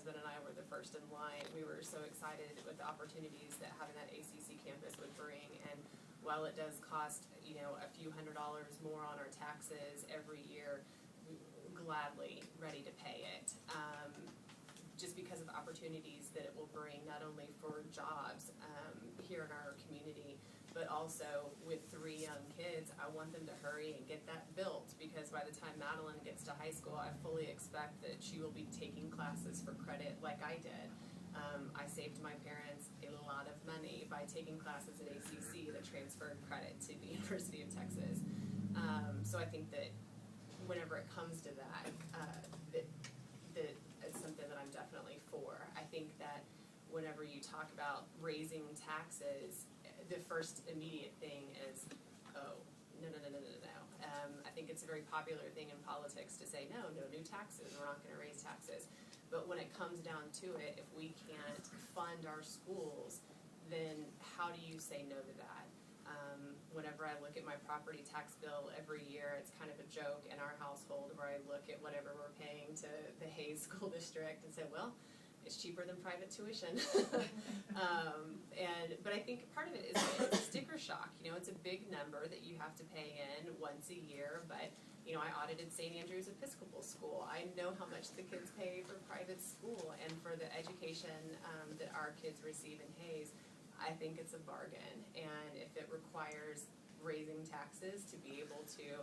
husband and I were the first in line. We were so excited with the opportunities that having that ACC campus would bring. And while it does cost, a few $100s more on our taxes every year, we're gladly ready to pay it. Just because of the opportunities that it will bring, not only for jobs here in our community, but also with 3 young kids, I want them to hurry and get that built, because by the time Madeline gets to high school, I fully expect that she will be taking classes for credit like I did. I saved my parents a lot of money by taking classes at ACC that transferred credit to the University of Texas. So I think that whenever it comes to that, that it's something that I'm definitely for. I think that whenever you talk about raising taxes, the first immediate thing is, oh, no. I think it's a very popular thing in politics to say, no new taxes, we're not going to raise taxes. But when it comes down to it, if we can't fund our schools, then how do you say no to that? Whenever I look at my property tax bill every year, it's kind of a joke in our household where I look at whatever we're paying to the Hayes School District and say, well, it's cheaper than private tuition. But I think part of it is it's sticker shock. It's a big number that you have to pay in once a year, but I audited St. Andrew's Episcopal School. I know how much the kids pay for private school, and for the education that our kids receive in Hayes, I think it's a bargain. And if it requires raising taxes to be able to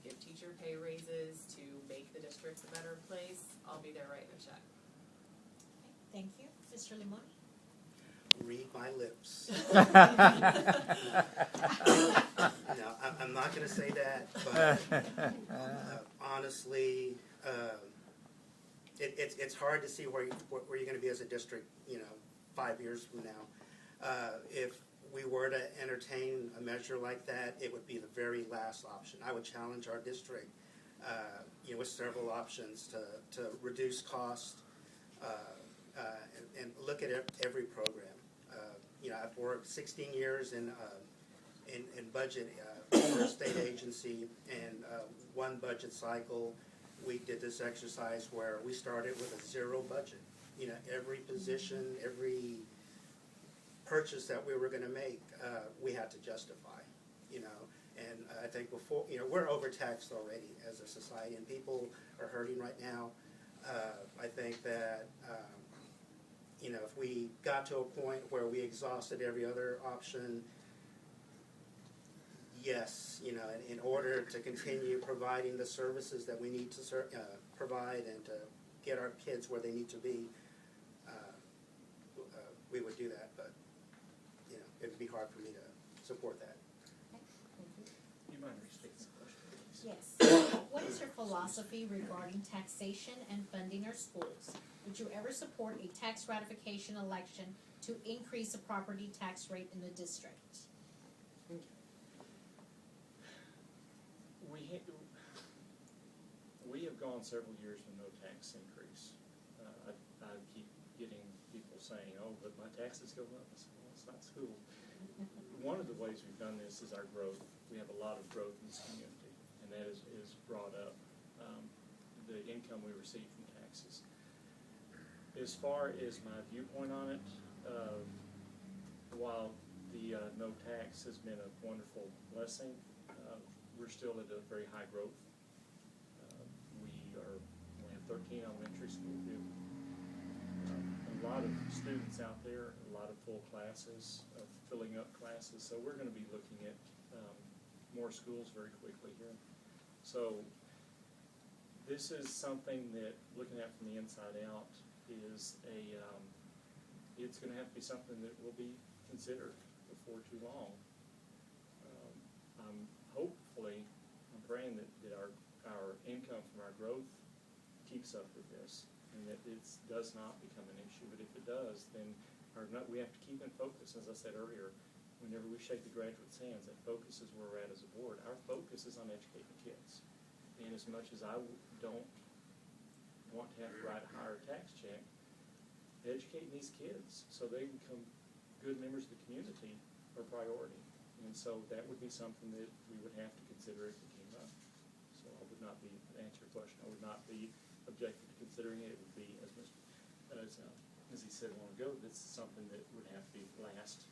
give teacher pay raises, to make the districts a better place, I'll be there writing a check. Thank you. Mr. Limon? Read my lips. No, I'm not going to say that, but honestly, it's hard to see where you're going to be as a district, 5 years from now. If we were to entertain a measure like that, it would be the very last option. I would challenge our district, with several options to reduce cost and look at every program. I've worked 16 years in budget for a state agency, and one budget cycle, we did this exercise where we started with a zero budget. Every position, every purchase that we were going to make, we had to justify. And I think before, we're overtaxed already as a society, and people are hurting right now. I think that if we got to a point where we exhausted every other option, yes, in order to continue providing the services that we need to provide and to get our kids where they need to be, we would do that. But it would be hard for me to support that. You mind repeating the question, please? Yes. What is your philosophy regarding taxation and funding our schools? Would you ever support a tax ratification election to increase the property tax rate in the district? We have gone several years with no tax increase. I keep getting people saying, oh, but my taxes go up. I said, well, it's not school. One of the ways we've done this is our growth. We have a lot of growth in this community, and that is brought up the income we receive from taxes. As far as my viewpoint on it, while the no tax has been a wonderful blessing, we're still at a very high growth. We have 13 elementary school here. A lot of students out there, a lot of full classes, filling up classes. So we're going to be looking at more schools very quickly here. So this is something that, looking at from the inside out, is it's going to have to be something that will be considered before too long. I'm praying that our income from our growth keeps up with this, and that it does not become an issue. But if it does, then we have to keep in focus. As I said earlier, whenever we shake the graduates' hands, that focus is where we're at as a board. Our focus is on educating kids. And as much as I don't want to have to write a higher tax check, educating these kids so they become good members of the community are priority. And so that would be something that we would have to consider if it came up. So I would not be, to answer your question, I would not be objective to considering it. It would be, as Mr. said a while ago, this is something that would have to be last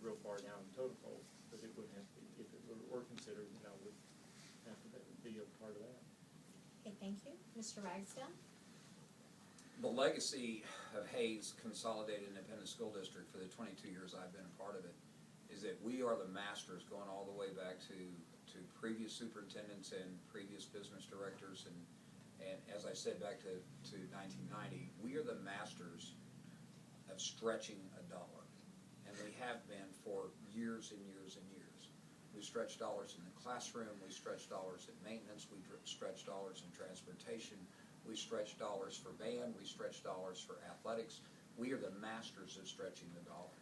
real far down the totem pole, but it would have to be, if it were considered, you know, would have to be a part of that. Okay, thank you. Mr. Ragsdale? The legacy of Hayes Consolidated Independent School District for the 22 years I've been a part of it is that we are the masters, going all the way back to previous superintendents and previous business directors, and as I said, back to 1990, we are the masters of stretching a dollar, and we have been for years and years and years. We stretch dollars in the classroom, we stretch dollars in maintenance, we stretch dollars in transportation, we stretch dollars for band, we stretch dollars for athletics. We are the masters of stretching the dollar.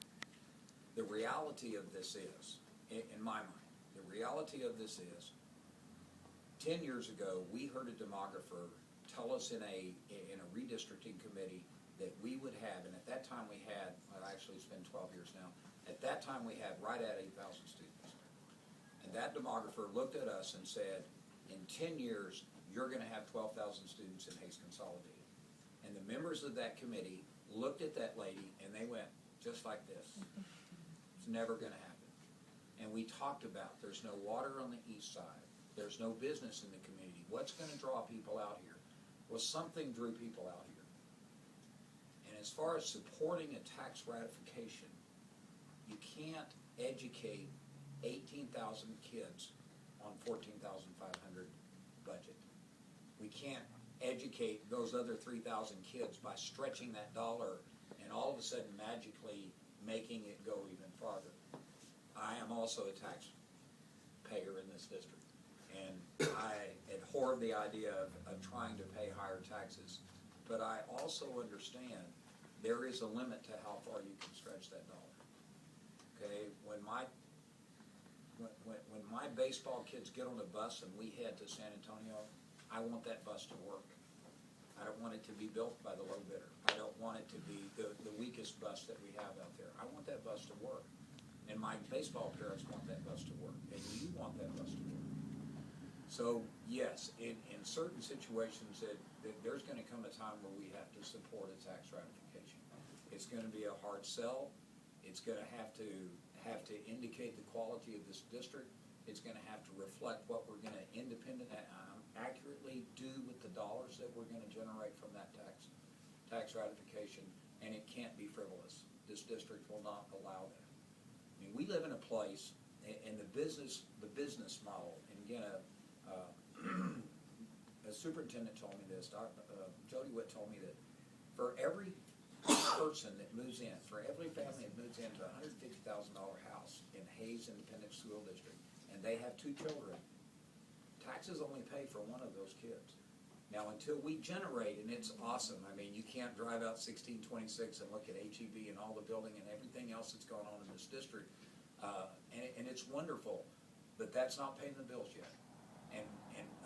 The reality of this is, in my mind, the reality of this is, 10 years ago, we heard a demographer tell us in a redistricting committee that we would have, and at that time we had, well, actually it's been 12 years now, at that time we had right at 8,000 students. And that demographer looked at us and said, in 10 years, you're going to have 12,000 students in Hayes Consolidated. And the members of that committee looked at that lady and they went just like this. It's never going to happen. And we talked about there's no water on the east side. There's no business in the community. What's going to draw people out here? Well, something drew people out here. And as far as supporting a tax ratification, you can't educate 18,000 kids on 14,500 budget. We can't educate those other 3,000 kids by stretching that dollar and all of a sudden magically making it go even farther. I am also a taxpayer in this district, and I abhor the idea of trying to pay higher taxes, but I also understand there is a limit to how far you can stretch that dollar. Okay, when my baseball kids get on a bus and we head to San Antonio, I want that bus to work. I don't want it to be built by the low bidder. I don't want it to be the weakest bus that we have out there. I want that bus to work. And my baseball parents want that bus to work. And you want that bus to work. So, yes, in certain situations that there's going to come a time where we have to support a tax ratification. It's going to be a hard sell. It's going to have to indicate the quality of this district. It's going to have to reflect what we're going to accurately do with the dollars that we're going to generate from that tax ratification, and it can't be frivolous. This district will not allow that. I mean, we live in a place, and the business model, and again, a superintendent told me this, Jody Witt told me that for every person that moves in, for every family that moves into a $150,000 house in Hayes Independent School District, and they have 2 children, taxes only pay for one of those kids. Now, until we generate, and it's awesome, I mean, you can't drive out 1626 and look at HEB and all the building and everything else that's going on in this district, and it's wonderful, but that's not paying the bills yet. And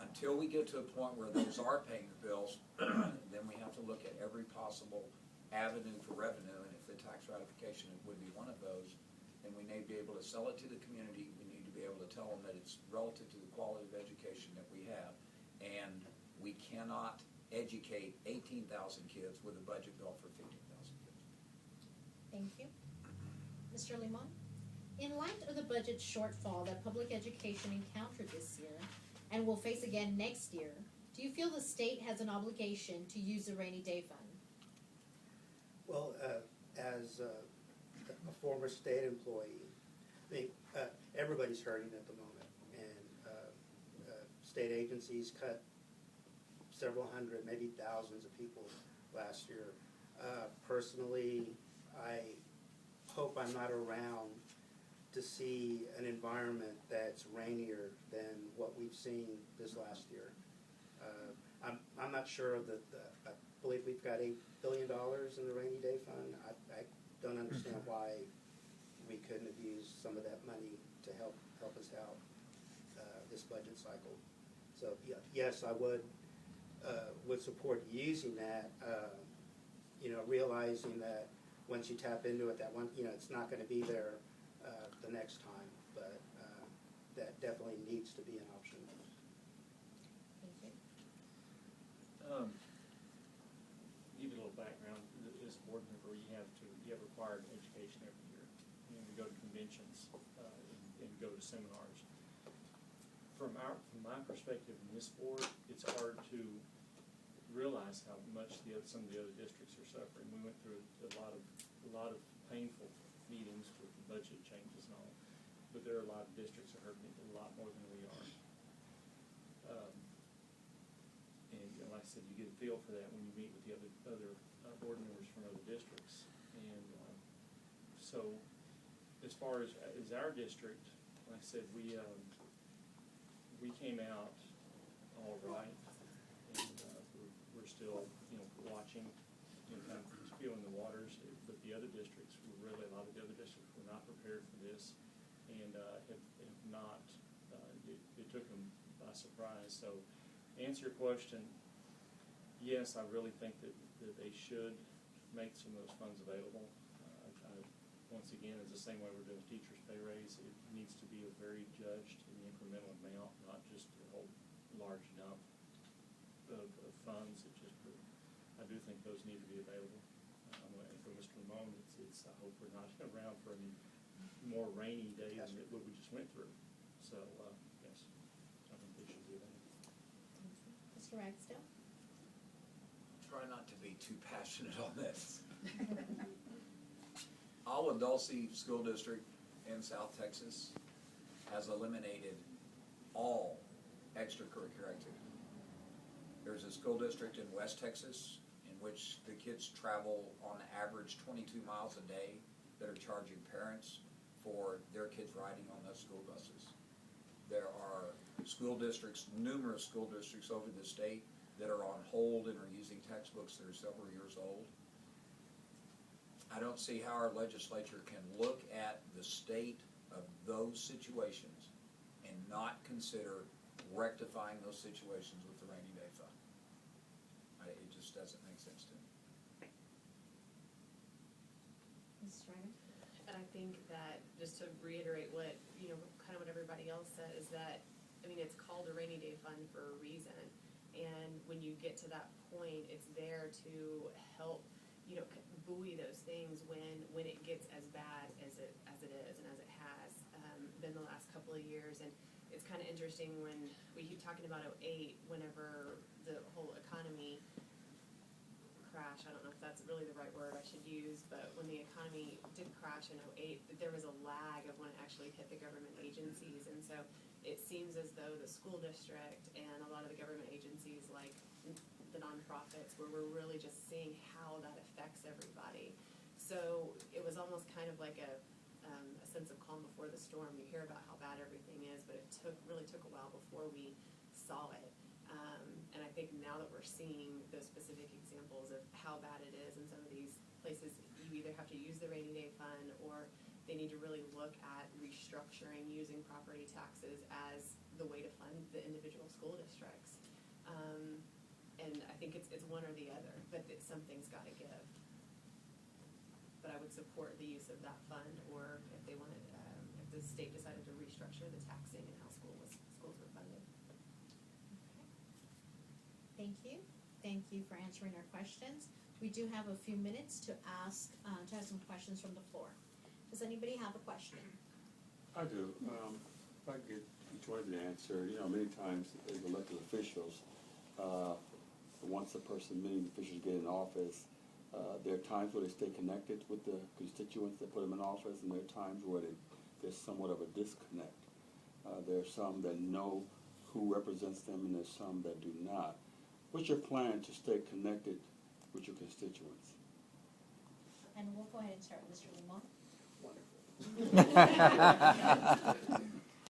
until we get to a point where those are paying the bills, then we have to look at every possible avenue for revenue, and if the tax ratification would be one of those, then we may be able to sell it to the community. We need to be able to tell them that it's relative to the quality of education that we have, and we cannot educate 18,000 kids with a budget bill for 15,000 kids. Thank you. Mr. Limon? In light of the budget shortfall that public education encountered this year and will face again next year, do you feel the state has an obligation to use the rainy day fund? Well, as a former state employee, I think everybody's hurting at the moment, and state agencies cut several hundred, maybe thousands of people last year. Personally, I hope I'm not around to see an environment that's rainier than what we've seen this last year. I'm not sure that I believe we've got $8 billion in the rainy day fund. I don't understand why we couldn't have used some of that money to help us out this budget cycle. So yes, I would support using that. Realizing that once you tap into it, that one, it's not going to be there the next time, but that definitely needs to be an option. Thank you. Give you a little background. This board member suffer. You have required education every year. You know, we go to conventions and go to seminars. From my perspective in this board, it's hard to realize how much some of the other districts are suffering. We went through a lot of painful meetings with the budget changes and all, but there are a lot of districts that are hurting a lot more than we are. And like I said, you get a feel for that when you meet with the other board members from other districts. And so, as far as our district, like I said, we came out all right, and we're still, watching, kind of feeling the waters. But the other districts, a lot of the other districts were not prepared for this, and have not. It took them by surprise. So, to answer your question, yes, I really think that they should make some of those funds available. Once again, it's the same way we're doing teachers' pay raise. It needs to be a very judged and incremental amount, not just a whole large dump of funds. I do think those need to be available. And for Mr. Lamone, I hope we're not around for any more rainy days than what we just went through. So, yes, I think they should be available. Mr. Ragsdale? Try not to be too passionate on this. Olive Dulce School District in South Texas has eliminated all extracurricular activity. There's a school district in West Texas in which the kids travel on average 22 miles a day that are charging parents for their kids riding on those school buses. There are school districts, numerous school districts over the state that are on hold and are using textbooks that are several years old. I don't see how our legislature can look at the state of those situations and not consider rectifying those situations with the rainy day fund. It just doesn't make sense to me. Ms. Strider? And I think that, just to reiterate what, kind of what everybody else said, is that, it's called a rainy day fund for a reason. And when you get to that point, it's there to help, buoy those things when it gets as bad as it is and as it has been the last couple of years. And it's kind of interesting when we keep talking about 2008, whenever the whole economy crash, I don't know if that's really the right word I should use, but when the economy did crash in 2008, there was a lag of when it actually hit the government agencies. And so it seems as though the school district and a lot of the government agencies, like the nonprofits, where we're really just seeing how that affects everybody. So it was almost kind of like a sense of calm before the storm. You hear about how bad everything is, but it really took a while before we saw it. And I think now that we're seeing those specific examples of how bad it is in some of these places, you either have to use the rainy day fund or they need to really look at restructuring using property taxes as the way to fund the individual school districts. And I think it's one or the other, but something's got to give. But I would support the use of that fund, or if they wanted, if the state decided to restructure the taxing and how schools were funded. Okay. Thank you. Thank you for answering our questions. We do have a few minutes to ask, to have some questions from the floor. Does anybody have a question? I do. If I could get each one of you to answer, many times as elected officials, once many officials get in office, there are times where they stay connected with the constituents that put them in office, and there are times where there's somewhat of a disconnect. There are some that know who represents them, and there's some that do not. What's your plan to stay connected with your constituents? And we'll go ahead and start with Mr. Lamont. Wonderful.